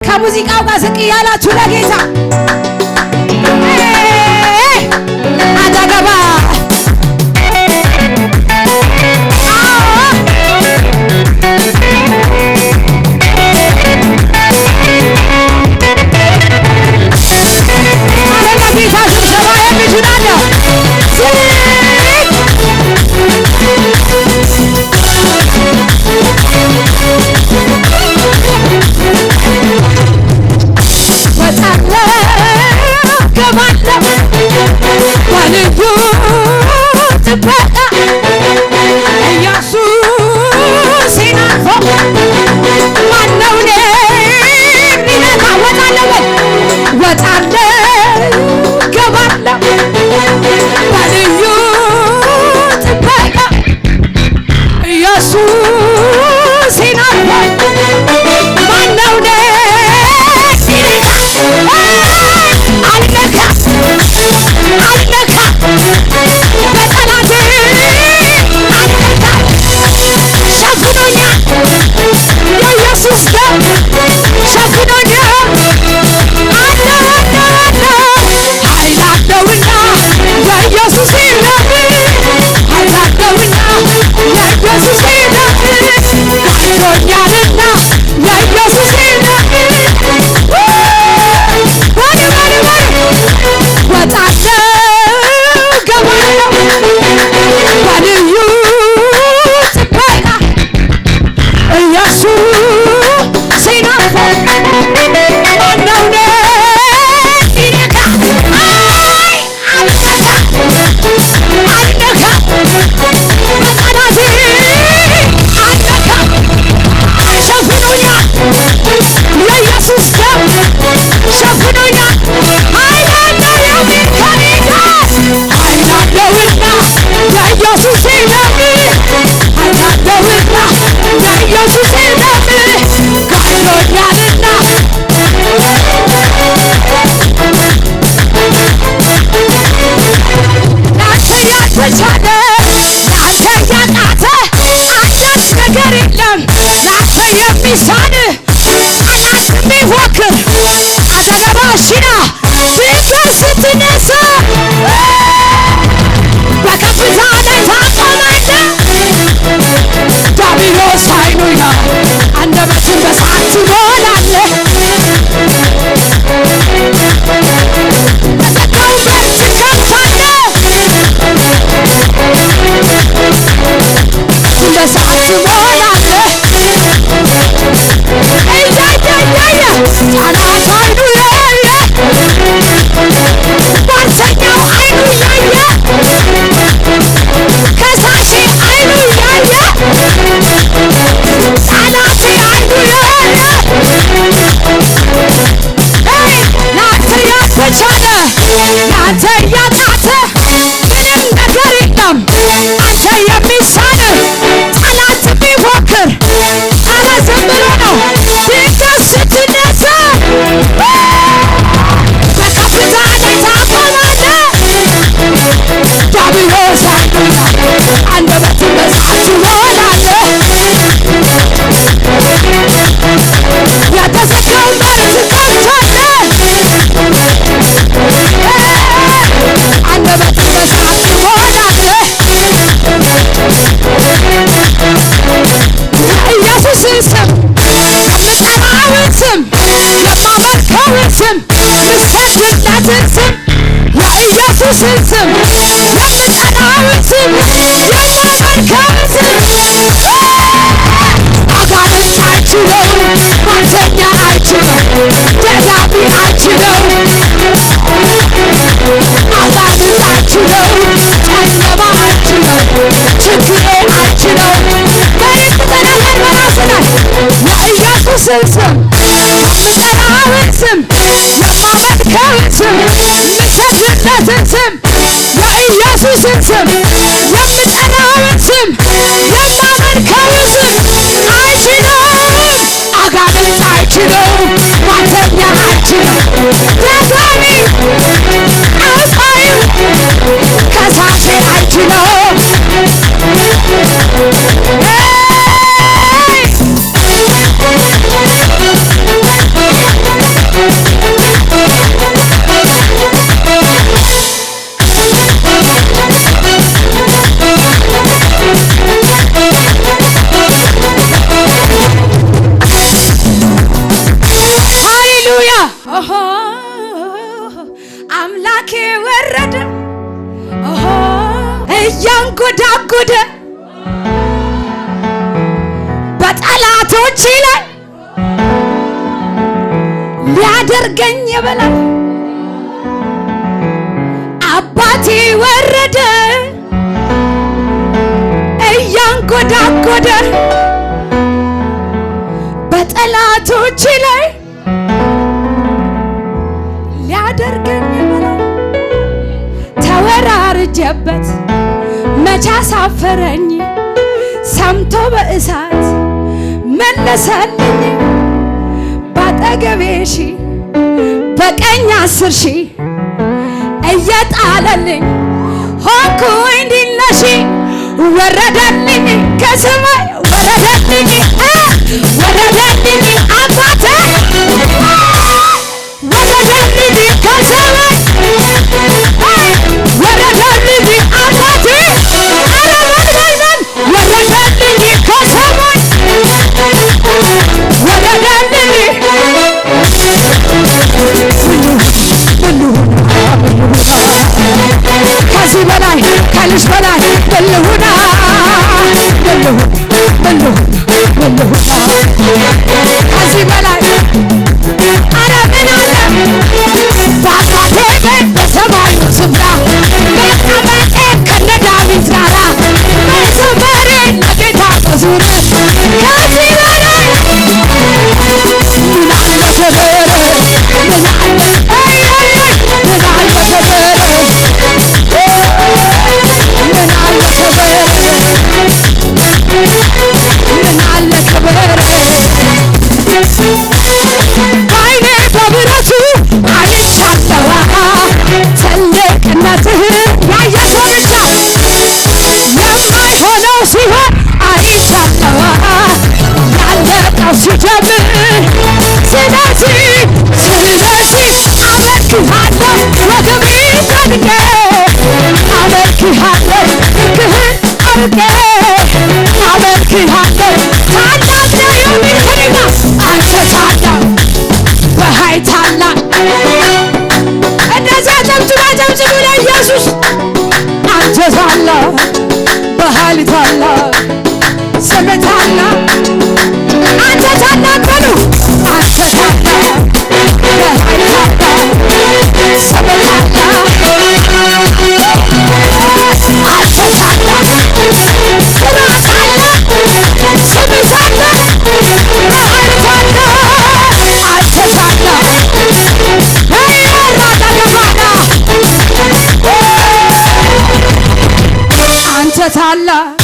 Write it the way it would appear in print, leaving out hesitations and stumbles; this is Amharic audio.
ከሙዚቃው ጋር ዝቅ ያላችሁ ለጌታ አዳገባ Hey! ኦሆ አምላኬ ወረደ ኦሆ እያንጎዳጎደ በጠላቶቼ ላይ ሊያደርገኝ የበላይ አባቴ ወረደ እያንጎዳጎደ በጠላቶቼ ላይ ሊያደርገኝ የበላይ ተወራርጀበት መቻ ሳፈረኝ ሰምቶ በእሳት መለሰልኝ ባጠገቤ ሺህ በቀኝ 10 ሺህ እየጣለልኝ ሆንኩኝ ድል ነሺ ወረደልኝ ከሰማይ ወረደልኝ ወረደልኝ አባቴ ወረደልኝ ከሰማይ ወረደልኝ አባቴ ወረደልኝ ከሰማይ ወረደልኝ ከዚህ በላይ ከልጅ በላይ በልሁና ከዚህ በላይ ኧረ ምን አለ በአባቴ ቤት በሰማዩ ስፍራ መቀመጤ ከነ ዳዊት ጋራ መዘመሬ ለጌታ መዝሙር ከዚህ በላይ ምን አለ ክብር ምን አለ ምን አለ ክብር ምን አለ ክብር ምን አለ ክብር በዓይኔ በብረቱ አይቻለሁ ትልቅነትህን ያየ ሰው ብቻ የማይሆነው ሲሆን አይቻለሁ ያለቀው ሲጀምር ስለዚህ አመልክሃለሁ ወገብሪ ዘድቄ አመልክሃለሁ ሕግህን አውቄ አመልክሃለሁ ታላቅ ነህ የሚል ከኔ ጋር አንተ ታላቅ በኃይል ታላቅ እንደዚያ ጨብጭቡ ለኢየሱስ አንተ ታላቅ በኃይል ታላቅ ስምህ ታላቅ አንተ ታላቅ በሉ አንተ ታላቅ በኃይል ታላቅ ስምህ ታላቅ አንተ ታላቅ ስራ ታላቅ ስምህ ታላቅ በኃይል ታላቅ አንተ ታላቅ አንተ ታላቅ